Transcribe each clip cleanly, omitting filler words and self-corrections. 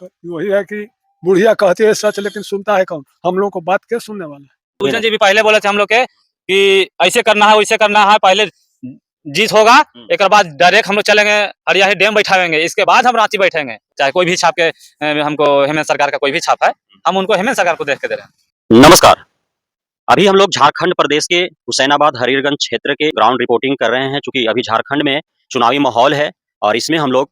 वही है कि बुढ़िया कहती है सच लेकिन सुनता है कौन? हम लोग को बात क्या सुनने वाला है? भूषण जी भी पहले बोले थे हम लोग के कि ऐसे करना है वैसे करना है, पहले जीत होगा एक बाद डायरेक्ट हम लोग चलेंगे हरियाही डैम बैठाएंगे, इसके बाद हम रांची बैठेंगे। चाहे कोई भी छाप के हमको हेमंत सरकार का कोई भी छाप है, हम उनको हेमंत सरकार को देख के दे रहे हैं। नमस्कार। अभी हम लोग झारखंड प्रदेश के हुसैनाबाद हरियरगंज क्षेत्र के ग्राउंड रिपोर्टिंग कर रहे हैं, चूंकि अभी झारखंड में चुनावी माहौल है और इसमें हम लोग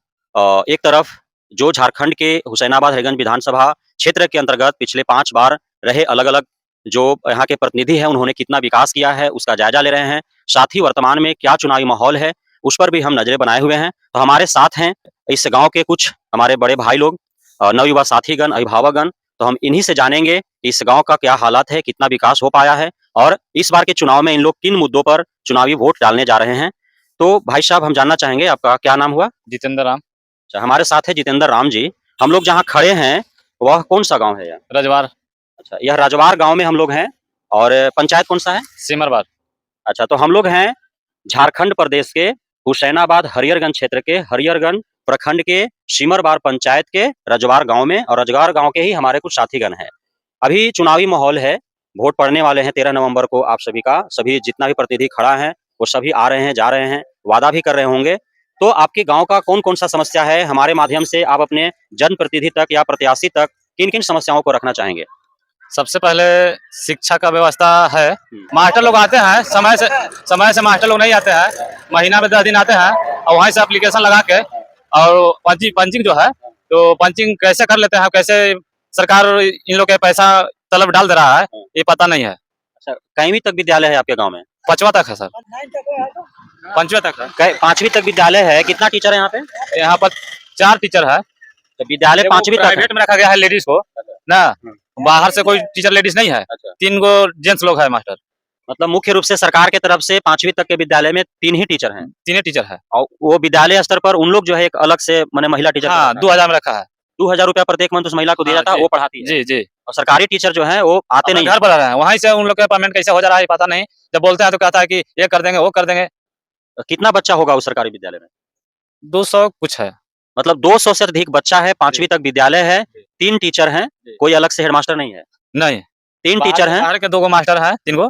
एक तरफ जो झारखंड के हुसैनाबाद हरियरगंज विधानसभा क्षेत्र के अंतर्गत पिछले 5 बार रहे अलग अलग जो यहाँ के प्रतिनिधि हैं उन्होंने कितना विकास किया है उसका जायजा ले रहे हैं, साथ ही वर्तमान में क्या चुनावी माहौल है उस पर भी हम नजरें बनाए हुए हैं। तो हमारे साथ हैं इस गाँव के कुछ हमारे बड़े भाई लोग, नवयुवा साथीगण, अभिभावकगण। तो हम इन्हीं से जानेंगे कि इस गांव का क्या हालात है, कितना विकास हो पाया है और इस बार के चुनाव में इन लोग किन मुद्दों पर चुनावी वोट डालने जा रहे हैं। तो भाई साहब हम जानना चाहेंगे आपका क्या नाम हुआ? जितेंद्र राम। अच्छा, हमारे साथ है जितेंद्र राम जी। हम लोग जहाँ खड़े हैं वह कौन सा गाँव है यार? रजवार। अच्छा, यह रजवार गाँव में हम लोग हैं और पंचायत कौन सा है? सिमरवार। अच्छा, तो हम लोग हैं झारखंड प्रदेश के हुसैनाबाद हरियरगंज क्षेत्र के हरियरगंज प्रखंड के सिमरवार पंचायत के रजवार गांव में, और रजवार गांव के ही हमारे कुछ साथीगण हैं। अभी चुनावी माहौल है, वोट पड़ने वाले हैं 13 नवंबर को। आप सभी का, सभी जितना भी प्रतिनिधि खड़ा है वो सभी आ रहे हैं, जा रहे हैं, वादा भी कर रहे होंगे। तो आपके गांव का कौन कौन सा समस्या है, हमारे माध्यम से आप अपने जनप्रतिनिधि तक या प्रत्याशी तक किन किन समस्याओं को रखना चाहेंगे? सबसे पहले शिक्षा का व्यवस्था है। मास्टर लोग आते हैं समय से मास्टर लोग नहीं आते हैं, महीना में 10 दिन आते हैं और वहीं से एप्लीकेशन लगा के और पंचिंग जो है तो पंचिंग कैसे कर लेते हैं, कैसे सरकार इन लोग के पैसा तलब डाल दे रहा है ये पता नहीं है। अच्छा, कईवीं तक विद्यालय है आपके गाँव में? 5वां तक है सर। 5वां तक है। 5वीं तक विद्यालय है। कितना टीचर है यहाँ पे? यहाँ पर 4 टीचर है। तो विद्यालय 5वीं तक प्राइवेट में रखा गया है लेडीज को ना, बाहर से कोई टीचर लेडीज नहीं है। 3 गो जेंट्स लोग है मास्टर। मतलब मुख्य रूप से सरकार की तरफ से 5वीं तक के विद्यालय में 3 ही टीचर हैं। 3 ही टीचर है और वो विद्यालय स्तर पर उन लोग जो है एक अलग से माने महिला टीचर। हाँ, 2000 में रखा है। 2000 रुपया प्रत्येक मंथ उस महिला को दिया जाता है, वो पढ़ाती है। जी जी। और सरकारी टीचर जो है वो आते नहीं, घर पर रहे हैं, वहीं से उन लोग का पेमेंट कैसे हो जा रहा है पता नहीं। जब बोलते हैं तो कहता है कि ये कर देंगे वो कर देंगे। कितना बच्चा होगा उस सरकारी विद्यालय में? 200 कुछ है। मतलब 200 से अधिक बच्चा है। 5वीं तक विद्यालय है, 3 टीचर हैं, कोई अलग से हेडमास्टर नहीं है? नहीं, 3 टीचर हैं। बाहर के 2 गो मास्टर हैं, 3 गो।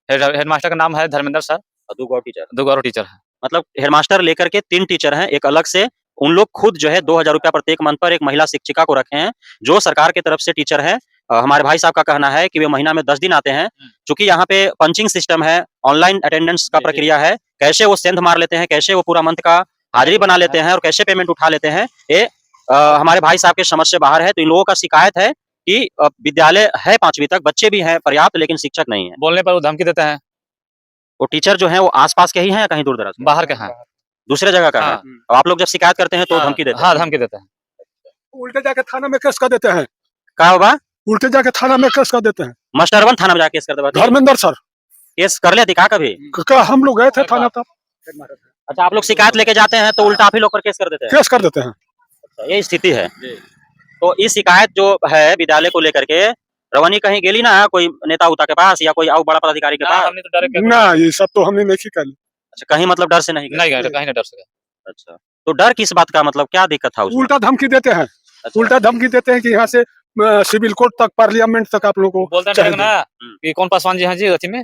हेडमास्टर का नाम है धर्मेंद्र सर और 2 और टीचर। 2 और टीचर है। मतलब हेडमास्टर लेकर के 3 टीचर हैं, एक अलग से उन लोग खुद जो है 2000 रुपया प्रत्येक मंथ पर एक महिला शिक्षिका को रखे हैं जो सरकार की तरफ से टीचर है। हमारे भाई साहब का कहना है कि वे महीना में 10 दिन आते हैं। चूंकि यहाँ पे पंचिंग सिस्टम है, ऑनलाइन अटेंडेंस का प्रक्रिया है, कैसे वो सेंध मार लेते हैं, कैसे वो पूरा मंथ का हाजिरी बना लेते हैं और कैसे पेमेंट उठा लेते हैं, ये हमारे भाई साहब के समझ से बाहर है। तो इन लोगों का शिकायत है कि विद्यालय है 5वीं तक, बच्चे भी हैं पर्याप्त, लेकिन शिक्षक नहीं है। बोलने पर वो धमकी देते हैं। वो टीचर जो है वो आसपास के ही हैं या कहीं दूर दराज? बाहर के हैं, दूसरे जगह का है। और आप लोग जब शिकायत करते हैं तो धमकी देते हैं? हाँ, धमकी देते हैं। उल्टे जाके थाना में केस कर देते हैं। क्या होगा? उल्टे जाके थाना में केस कर देते हैं। मास्टरवन थाना में जाके केस कर देते? धर्मेंद्र सर केस कर लेते का कभी? क्या हम लोग गए थे थाना तब। अच्छा, आप लोग शिकायत लेके जाते हैं तो उल्टा आप ही लोग पर केस कर देते हैं? केस कर देते हैं। अच्छा, ये स्थिति है। तो इस शिकायत जो है विद्यालय को लेकर के रवनी कहीं गेली ना कोई नेता उता के पास या कोई और बड़ा पदाधिकारी के पास? हमने तो डायरेक्ट ना, ये सब तो हमने नहीं कर ली। अच्छा, कहीं मतलब डर से नहीं गए? नहीं गए, कहीं नहीं डर सके। अच्छा, तो डर किस बात का, मतलब क्या दिक्कत था उसमें? उल्टा धमकी देते हैं। अच्छा। उल्टा धमकी देते हैं कि यहाँ से सिविल कोर्ट तक, पार्लियामेंट तक आप लोगों को बोलते हैं ना कि कौन पासवान जी हैं जी अथी में,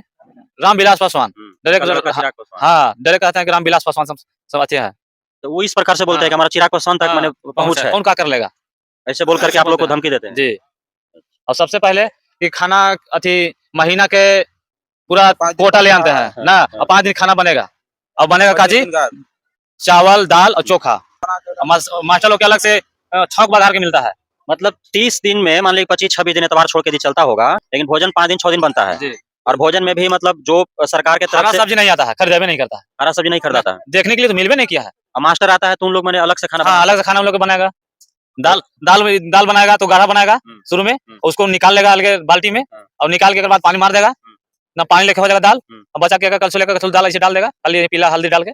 रामविलास पासवान। डायरेक्ट हाँ, डायरेक्ट कहते हैं कि रामविलास पासवान सब अच्छे हैं। तो वो इस प्रकार से बोलते हैं कि हमारा चिराग पासवान तक मैंने पहुंच है, कौन क्या कर लेगा, ऐसे बोल करके आप लोग को धमकी देते हैं जी। और सबसे पहले कि खाना अथी महीना के पूरा कोटा ले आते हैं ना, और 5 दिन खाना बनेगा और बनेगा काजी चावल दाल और चोखा। मास्टर लोग के अलग से छौक बाजार के मिलता है। मतलब 30 दिन में मान लीजिए 25-26 दिन इतवार छोड़ के दिन चलता होगा, लेकिन भोजन 5 दिन 6 दिन बनता है। और भोजन में भी मतलब जो सरकार के तरफ से सब्जी नहीं आता है, खरीदे नहीं करता है, हरा सब्जी नहीं खरीदाता है, देखने के लिए तो मिलवे नहीं किया है। और मास्टर आता है तो उन लोग मैंने अलग से खाना हाँ, अलग से खाना उन लोग बनाएगा। दाल बनाएगा तो गाढ़ा बनाएगा शुरू में, उसको निकाल लेगा अलग बाल्टी में और निकाल के बाद पानी मार देगा ना, पानी लेके हो जाएगा दाल, और बचा के कल से लेकर दाल ऐसे डाल देगा, खाली पीला हल्दी डाल के।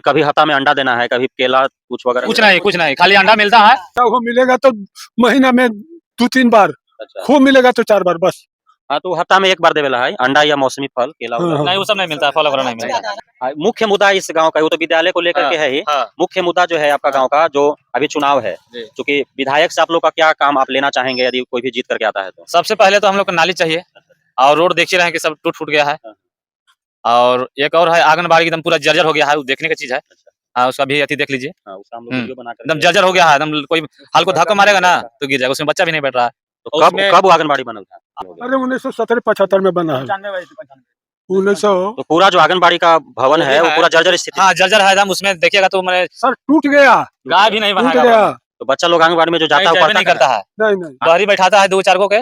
कभी हफ्ता में अंडा देना है, कभी केला कुछ वगैरह? कुछ नहीं, खाली अंडा मिलता है। वो मिलेगा तो महीना में 2-3 बार। अच्छा। खूब मिलेगा तो 4 बार बस। हाँ, तो हफ्ता में एक बार देवेला है अंडा या मौसमी फल केला हाँ, वेला। हाँ। नहीं वो सब नहीं मिलता है, फल वगैरह नहीं मिलता है। मुख्य मुद्दा इस गांव का वो तो विद्यालय को लेकर के है ही। हाँ, मुख्य मुद्दा जो है आपका गांव का जो अभी चुनाव है, जी। क्योंकि विधायक से आप लोग का क्या काम आप लेना चाहेंगे यदि कोई भी जीत करके आता है तो? सबसे पहले तो हम लोग को नाली चाहिए, और रोड देख ही रहे हैं कि सब टूट फूट गया है। और एक और है आंगनबाड़ी एकदम पूरा जर्जर हो गया है, वो देखने की चीज है। हाँ, उसका भी अति देख लीजिए, हाँ, उसका हम लोग वीडियो बना एकदम जर्जर हो गया है, एकदम कोई हल्को धक्का मारेगा ना तो गिर जाएगा, उसमें बच्चा भी नहीं बैठ रहा है। तो और कब उसमें- कब वो आंगनबाड़ी बनल था? अरे 1970-75 में बना है। 1900 तो पूरा जो आंगनबाड़ी का भवन वो भी है वो है। पूरा जर्जर स्थिति। हाँ, जर्जर है एकदम, उसमें देखिएगा तो मैंने सर टूट गया, गाय भी नहीं टूट बनाएगा। गया। तो बच्चा लोग आंगनबाड़ी में जो जाता है वो नहीं पढ़ता करता है, नहीं नहीं बहरी बैठाता है 2-4 को के,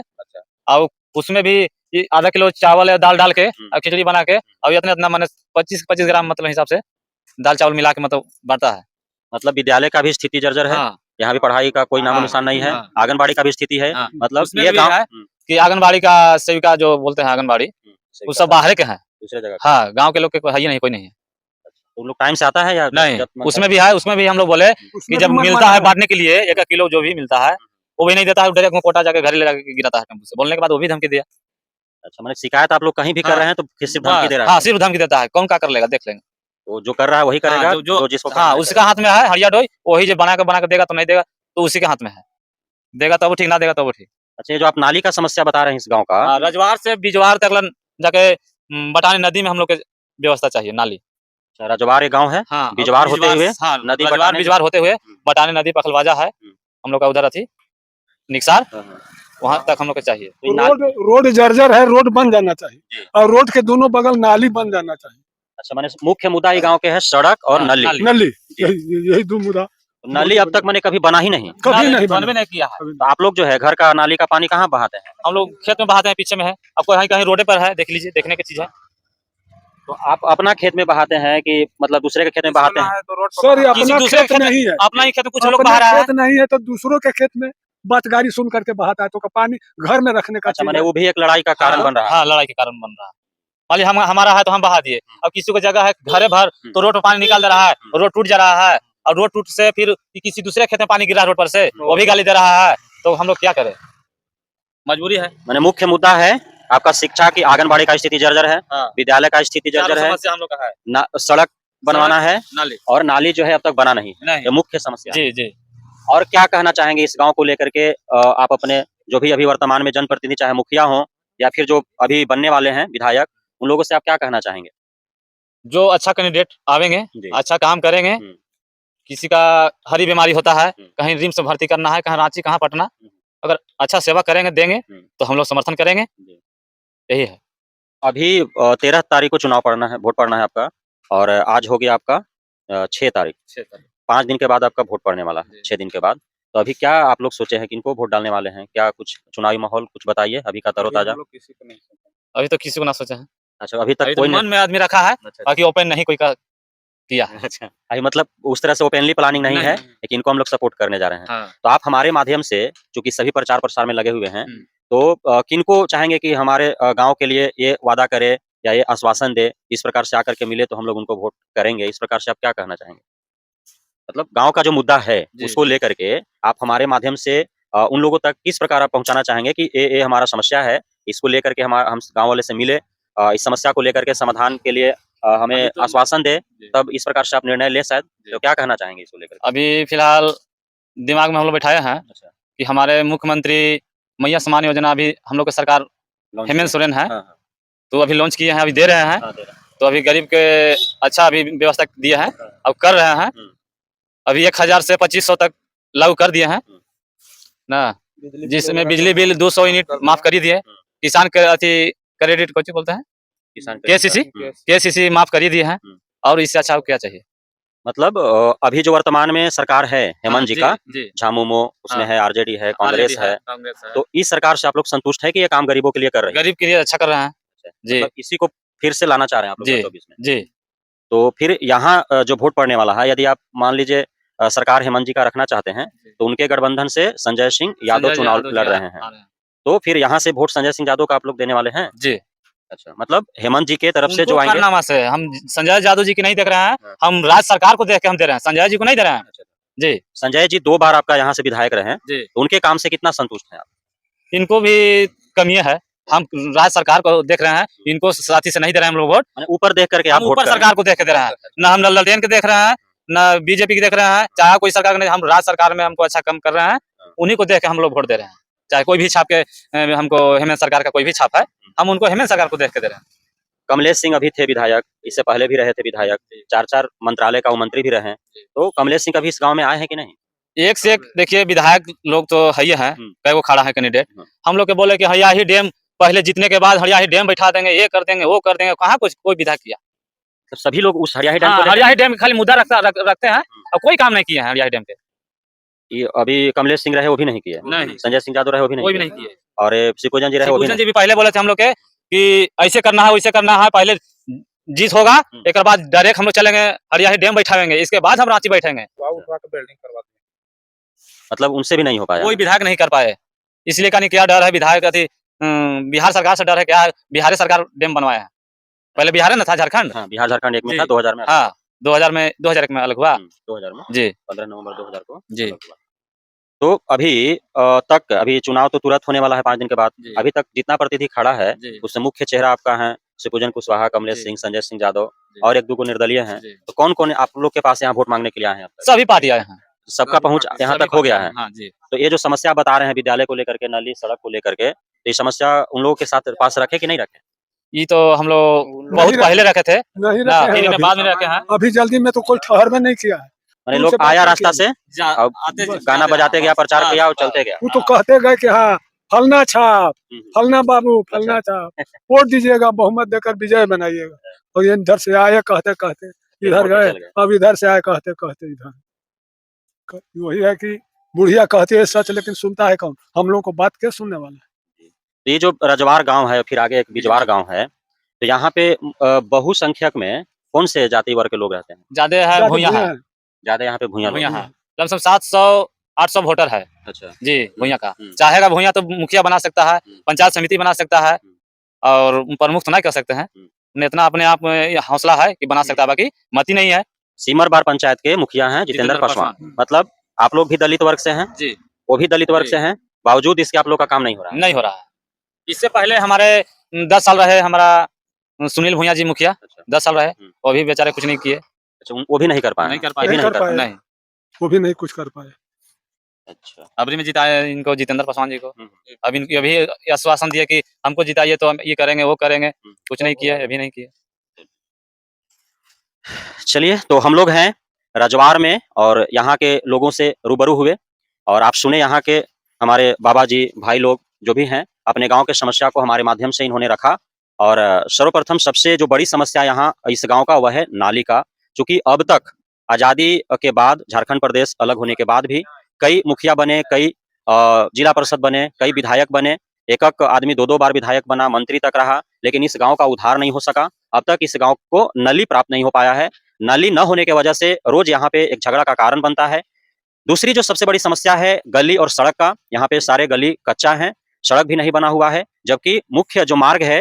और उसमें भी ये आधा किलो चावल या दाल डाल के और खिचड़ी बना के और इतना इतना मैंने 25-25 ग्राम मतलब हिसाब से दाल चावल मिला के मतलब बांटता है। मतलब विद्यालय का भी स्थिति जर्जर है, हाँ, यहाँ भी पढ़ाई का कोई नामो हाँ, निशान नहीं है, हाँ। आंगनबाड़ी का भी स्थिति है। हाँ, मतलब उसमें ये भी गाँव है कि आंगनबाड़ी का सेविका जो बोलते हैं आंगनबाड़ी, वो सब बाहर के हैं। दूसरे जगह। हाँ, गांव के लोग के है ही नहीं, कोई नहीं है। तो उन लोग टाइम से आता है या नहीं, जब मन उसमें भी है, उसमें भी हम लोग बोले कि उसमें जब भी मिलता मनमाना है बांटने के लिए 1 किलो जो भी मिलता है वो भी नहीं देता है, डायरेक्ट में कोटा जाके घर ले जाके गिराता है टेम्पो से। बोलने के बाद वो भी धमकी दिया। अच्छा, मतलब शिकायत आप लोग कहीं भी कर हाँ। रहे हैं तो फिर सिर्फ धमकी दे रहा हाँ, है? सिर्फ धमकी देता है, कौन क्या कर लेगा देख लेंगे। तो जो कर रहा है वही करेगा, हाँ, जो जिसको करना हाँ, है उसका हाथ में है हरिया डोई, वही जो बना के देगा तो नहीं देगा, तो उसी के हाथ में है। देगा तो वो ठीक, ना देगा तो वो ठीक। अच्छा, ये जो आप नाली का समस्या बता रहे हैं इस गाँव का, हाँ, रजवार से बिजवार तक जाके बटानी नदी में हम लोग के व्यवस्था चाहिए नाली। अच्छा, रजवार एक गाँव है, हाँ, बिजवार होते हुए हाँ, नदी रजवार बटाने- बिजवार होते हुए बटानी नदी पखलवाजा है, हम लोग का उधर अथी निकसार, हाँ, हाँ। वहाँ तक हम लोग को चाहिए। तो ये नाली- रोड रोड जर्जर है, रोड बन जाना जी। चाहिए और रोड के दोनों बगल नाली बन जाना चाहिए। अच्छा, माने मुख्य मुद्दा ये गाँव के है सड़क और हाँ, नली। नाली। नली, यही दो मुद्दा। नली अब तक मैंने कभी बना ही नहीं। कभी नाली नहीं बनबे बना। नहीं किया है। तो आप लोग जो है घर का नाली का पानी कहाँ बहाते हैं? हम लोग खेत में बहाते हैं, पीछे में है, आपको कहीं कहीं रोडे पर है, देख लीजिए, देखने की चीज है। तो आप अपना खेत में बहाते हैं कि मतलब दूसरे के खेत में बहाते हैं? सर ये किसी अपना दूसरे खेत खेत में- नहीं है, अपना ही खेत में कुछ लोग अपना बहा रहा है। खेत नहीं है तो दूसरों के खेत में बात गाड़ी सुन करके बहाता है, तो का पानी घर में रखने का अच्छा, चीज माने है। वो भी एक लड़ाई का कारण बन रहा है। हाँ, लड़ाई के कारण बन रहा है। मान लीजिए हमारा है तो हम बहा दिए, अब किसी को जगह है घरे भर तो रोड पर पानी निकाल दे रहा है, रोड टूट जा रहा है, और रोड टूट से फिर किसी दूसरे खेत में पानी गिरा रोड पर से, वो भी गाली दे रहा है, तो हम लोग क्या करें, मजबूरी है। माने मुख्य मुद्दा है आपका शिक्षा की, आंगनबाड़ी का स्थिति जर्जर है, हाँ, विद्यालय का स्थिति जर्जर है, समस्या हम लोग का है। सड़क बनवाना है नाली और नाली जो है अब तक बना नहीं है। नहीं। ये मुख्य समस्या है। जी जी। और क्या कहना चाहेंगे इस गांव को लेकर के? आप अपने जो भी अभी वर्तमान में जनप्रतिनिधि चाहे मुखिया हो या फिर जो अभी बनने वाले हैं विधायक, उन लोगों से आप क्या कहना चाहेंगे? जो अच्छा कैंडिडेट आवेंगे, जी। अच्छा काम करेंगे, हम्म। किसी का हरी बीमारी होता है, हम्म। कहीं रिम्स में भर्ती करना है, कहीं रांची, कहाँ पटना, अगर अच्छा सेवा करेंगे देंगे तो हम लोग समर्थन करेंगे, जी। यही है। अभी 13 तारीख को चुनाव पड़ना है, वोट पड़ना है आपका, और आज हो गया आपका 6 तारीख। 5 दिन के बाद आपका वोट पड़ने वाला है, जी। 6 दिन के बाद। तो अभी क्या आप लोग सोचे हैं किनको वोट डालने वाले हैं? क्या कुछ चुनावी माहौल कुछ बताइए अभी का तरोताजा। अभी तो किसी को ना सोचा है, अच्छा, अभी तक अभी तो कोई मन में आदमी रखा है, बाकी ओपन नहीं कोई किया है। अच्छा, अभी मतलब उस तरह से ओपनली प्लानिंग नहीं है, लेकिन इनको हम लोग सपोर्ट करने जा रहे हैं। हाँ। तो आप हमारे माध्यम से, चूंकि सभी प्रचार प्रसार में लगे हुए हैं, हम्म। तो किनको चाहेंगे कि हमारे गांव के लिए ये वादा करे या ये आश्वासन दे, इस प्रकार से आकर के मिले तो हम लोग उनको वोट करेंगे, इस प्रकार से आप क्या कहना चाहेंगे? मतलब गांव का जो मुद्दा है जी, उसको जी। लेकर के आप हमारे माध्यम से उन लोगों तक किस प्रकार आप पहुंचाना चाहेंगे कि ये हमारा समस्या है, इसको लेकर के हम गांव वाले से मिले, इस समस्या को लेकर के समाधान के लिए हमें आश्वासन दे, तब इस प्रकार से आप निर्णय ले शायद। तो क्या कहना चाहेंगे इसको लेकर? अभी फिलहाल दिमाग में हम लोग बैठाए हैं अच्छा, कि हमारे मुख्यमंत्री मैया सम्मान योजना अभी हम लोग की सरकार लॉन्च हेमंत सोरेन है, हाँ, हाँ, तो अभी लॉन्च किए हैं, अभी दे रहे हैं, हाँ, दे रहा हूं। तो अभी गरीब के अच्छा अभी व्यवस्था दिए हैं, अब कर रहे हैं। अभी 1000 से 2500 तक लागू कर दिए हैं ना, जिसमें बिजली बिल 200 यूनिट माफ कर ही दिए, किसान के अति क्रेडिट को बोलते हैं किसान केसीसी माफ कर ही दिए हैं, और इससे अच्छा क्या चाहिए। मतलब अभी जो वर्तमान में सरकार है हेमंत जी का, जी, झामुमो उसमें हाँ। है, आरजेडी है, कांग्रेस है, तो इस सरकार से आप लोग संतुष्ट है कि ये काम गरीबों के लिए कर रही है? गरीब के लिए अच्छा कर रहे हैं। जी मतलब इसी को फिर से लाना चाह रहे हैं आप लोग जी 2024 में? जी। तो फिर यहाँ जो वोट पड़ने वाला है, यदि आप मान लीजिए सरकार हेमंत जी का रखना चाहते हैं, तो उनके गठबंधन से संजय सिंह यादव चुनाव लड़ रहे हैं, तो फिर यहाँ से वोट संजय सिंह यादव का आप लोग देने वाले हैं? जी। अच्छा, मतलब हेमंत जी के तरफ से जो आएंगे, कारनामा से हम संजय यादव जी की नहीं देख रहे हैं, हम राज्य सरकार को देख के हम दे रहे हैं, संजय जी को नहीं दे रहे हैं। जी, संजय जी 2 बार आपका यहाँ से विधायक रहे हैं, जी। तो उनके काम से कितना संतुष्ट हैं आप? इनको भी कमी है, हम राज्य सरकार को देख रहे हैं, इनको साथी से नहीं दे रहे हैं हम लोग वोट। माने ऊपर देख करके आप हम वोट ऊपर कर रहे हैं। सरकार को देख के दे रहे हैं, ना हम ललटेन के देख रहे हैं, ना बीजेपी की देख रहे हैं, चाहे कोई सरकार नहीं, हम राज्य सरकार में हमको अच्छा काम कर रहे हैं, उन्हीं को देख के हम लोग वोट दे रहे हैं। चाहे कोई भी छाप के हमको हेमंत सरकार का कोई भी छाप है, हम उनको हेमंत सरकार को देख के दे रहे हैं। कमलेश सिंह अभी थे विधायक, इससे पहले भी रहे थे विधायक, 4-4 मंत्रालय का वो मंत्री भी रहे हैं। तो कमलेश सिंह कभी इस गांव में आए हैं कि नहीं? एक से एक देखिए विधायक लोग तो है ही है, कई वो खड़ा है कैंडिडेट। हम लोग के बोले कि हरिया ही डैम पहले जीतने के बाद हरिया ही डैम बैठा देंगे, ये कर देंगे, वो कर देंगे, कहाँ कुछ कोई विधायक किया। तो सभी लोग उस हरियाही डैम को लेकर हरिया ही डैम खाली मुद्दा रखते हैं और कोई काम नहीं किए हैं हरिया ही डैम पे। ये अभी कमलेश सिंह रहे वो भी नहीं किए, नहीं। संजय सिंह यादव रहे वो भी कोई भी नहीं नहीं किए। और शिवपूजन जी रहे वो भी शिवपूजन जी भी पहले बोले थे हम लोग के कि ऐसे करना है वैसे करना है, पहले जीत होगा, एक बाद डायरेक्ट हम लोग चलेंगे हरिया ही डैम बैठाएंगे, इसके बाद हम रांची बैठेंगे। मतलब उनसे भी नहीं हो पाया। कोई विधायक नहीं कर पाए, इसलिए का नहीं क्या डर है विधायक अति बिहार सरकार से डर है क्या? बिहार सरकार डैम बनवाया है, पहले बिहार है ना था झारखंड। हाँ, बिहार झारखंड एक में जी। था, 2000 में। हाँ 2001 में अलग हुआ। 2000 में जी 15 नवंबर 2000 को जी। अलग हुआ। तो अभी चुनाव तो तुरंत होने वाला है 5 दिन के बाद। जी। अभी तक जितना प्रतिनिधि खड़ा है जी। उससे मुख्य चेहरा आपका है शिवपूजन कुशवाहा, कमलेश जी। सिंह, संजय सिंह यादव जी। और 1-2 निर्दलीय हैं। जी। तो कौन-कौन आप लोग के पास यहाँ वोट मांगने के लिए आए हैं अब तक? सभी पार्टी आए हैं, सबका पहुँच यहाँ तक हो गया है। हाँ जी। तो ये जो समस्या बता रहे हैं विद्यालय को लेकर के, नाली, सड़क को लेकर के, तो ये समस्या उन लोगों के साथ पास रखे कि नहीं रखे? ये तो हम लोग बहुत नहीं पहले रखे थे नहीं ना, रखे हैं फिर अभी। बाद में रखे हैं। अभी जल्दी में तो कोई ठहर में नहीं किया है। माने उनसे लोग बात आया नहीं रास्ता किया। से अब गाना बजाते गया, प्रचार किया और चलते गया। वो तो कहते गए कि हाँ फलना छाप, फलना बाबू, फलना छाप, वोट दीजिएगा, बहुमत देकर विजय बनाइएगा। और ये इधर से आए कहते कहते इधर वोट गए, चल गए। अब इधर से आए कहते कहते इधर। वही है कि बुढ़िया कहती है सच, लेकिन सुनता है कौन? हम लोगों को बात क्या सुनने वाला है? तो ये जो रजवार गांव है, फिर आगे एक बिजवार गांव है, तो यहाँ पे बहुसंख्यक में कौन से जाति वर्ग के लोग रहते हैं? ज्यादा है ज्यादा भूया है, भूया है। ज्यादा यहाँ पे भूया लोग भूया हैं। है, कम से कम 700-800 वोटर है अच्छा। जी भूया का। हम्म। चाहेगा भूया तो मुखिया बना सकता है, पंचायत समिति बना सकता है, और प्रमुख तो नहीं कर सकते हैं। इतना अपने आप में हौसला है कि बना सकता है, बाकी मत ही नहीं है। सीमरबार पंचायत के मुखिया हैं जितेंद्र पासवान। मतलब आप लोग भी दलित वर्ग से हैं, जी वो भी दलित वर्ग जी। से हैं, बावजूद इसके आप लोग का काम नहीं हो रहा है। नहीं हो रहा है। इससे पहले हमारे 10 साल रहे हमारा सुनील भूया जी मुखिया, 10 साल रहे, वो भी बेचारे कुछ नहीं किए। अच्छा, वो भी नहीं कर पाए नहीं हैं। कर पाए, ये भी नहीं कर पाए। नहीं। वो भी नहीं कुछ कर पाए। अच्छा। अबरी में जिताए इनको जितेंद्र पासवान जी को। अब इनकी अभी आश्वासन दिया कि हमको जिताइए तो हम ये करेंगे वो करेंगे, कुछ नहीं किया, अभी नहीं किया। चलिए, तो हम लोग हैं रजवार में और यहाँ के लोगों से रूबरू हुए और आप सुने यहाँ के हमारे बाबा जी, भाई लोग जो भी हैं, अपने गांव के समस्या को हमारे माध्यम से इन्होंने रखा। और सर्वप्रथम सबसे जो बड़ी समस्या यहाँ इस गांव का वह है नाली का। चूंकि अब तक आज़ादी के बाद, झारखंड प्रदेश अलग होने के बाद भी कई मुखिया बने, कई जिला परिषद बने, कई विधायक बने, एक आदमी 2-2 बार विधायक बना, मंत्री तक रहा, लेकिन इस गांव का उद्धार नहीं हो सका। अब तक इस गांव को नली प्राप्त नहीं हो पाया है। नली न होने की वजह से रोज यहाँ पे एक झगड़ा का कारण बनता है। दूसरी जो सबसे बड़ी समस्या है गली और सड़क का, यहाँ पे सारे गली कच्चा है, सड़क भी नहीं बना हुआ है, जबकि मुख्य जो मार्ग है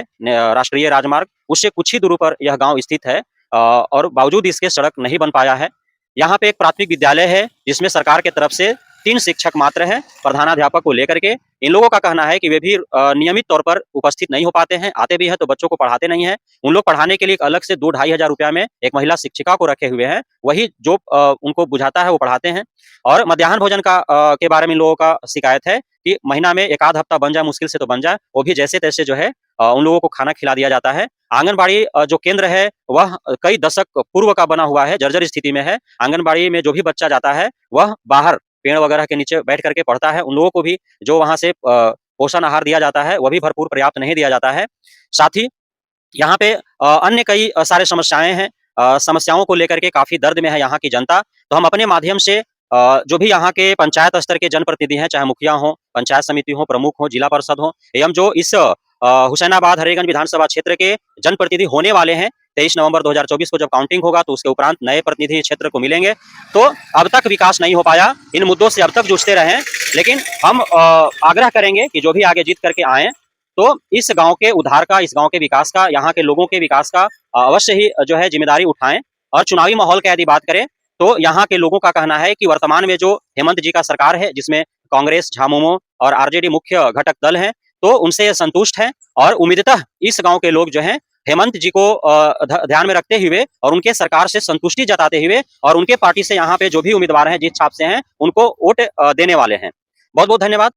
राष्ट्रीय राजमार्ग, उससे कुछ ही दूरी पर यह गांव स्थित है और बावजूद इसके सड़क नहीं बन पाया है। यहाँ पे एक प्राथमिक विद्यालय है जिसमें सरकार की तरफ से 3 शिक्षक मात्र हैं प्रधानाध्यापक को लेकर के। इन लोगों का कहना है कि वे भी नियमित तौर पर उपस्थित नहीं हो पाते हैं, आते भी हैं तो बच्चों को पढ़ाते नहीं हैं। उन लोग पढ़ाने के लिए अलग से 2-2.5 हजार रुपया में एक महिला शिक्षिका को रखे हुए हैं, वही जो उनको बुझाता है वो पढ़ाते हैं। और मध्याह्न भोजन का के बारे में इन लोगों का शिकायत है कि महीना में 1 आध हफ्ता बन जाए, मुश्किल से तो बन जाए, वो भी जैसे तैसे जो है उन लोगों को खाना खिला दिया जाता है। आंगनबाड़ी जो केंद्र है वह कई दशक पूर्व का बना हुआ है, जर्जर स्थिति में है। आंगनबाड़ी में जो भी बच्चा जाता है वह बाहर पेड़ वगैरह के नीचे बैठ करके पढ़ता है। उन लोगों को भी जो वहाँ से पोषण आहार दिया जाता है वह भी भरपूर पर्याप्त नहीं दिया जाता है। साथ ही यहाँ पे अन्य कई सारे समस्याएं हैं, समस्याओं को लेकर के काफी दर्द में है यहाँ की जनता। तो हम अपने माध्यम से जो भी यहाँ के पंचायत स्तर के जनप्रतिनिधि हैं, चाहे मुखिया हो, पंचायत समिति हो, प्रमुख हो, जिला परिषद हो, एवं जो इस हुसैनाबाद हरिगंज विधानसभा क्षेत्र के जनप्रतिनिधि होने वाले हैं, 23 नवंबर 2024 को जब काउंटिंग होगा तो उसके उपरांत नए प्रतिनिधि क्षेत्र को मिलेंगे। तो अब तक विकास नहीं हो पाया, इन मुद्दों से अब तक जूझते रहे, लेकिन हम आग्रह करेंगे कि जो भी आगे जीत करके आए तो इस गांव के उद्धार का, इस गांव के विकास का, यहाँ के लोगों के विकास का अवश्य ही जो है जिम्मेदारी उठाएं। और चुनावी माहौल का यदि बात करें तो यहाँ के लोगों का कहना है कि वर्तमान में जो हेमंत जी का सरकार है, जिसमें कांग्रेस, झामुमो और आरजेडी मुख्य घटक दल हैं, तो उनसे ये संतुष्ट हैं और उम्मीदतः इस गांव के लोग जो हैं हेमंत जी को ध्यान में रखते हुए और उनके सरकार से संतुष्टि जताते हुए और उनके पार्टी से यहाँ पे जो भी उम्मीदवार हैं जिस छाप से हैं उनको वोट देने वाले हैं। बहुत बहुत धन्यवाद।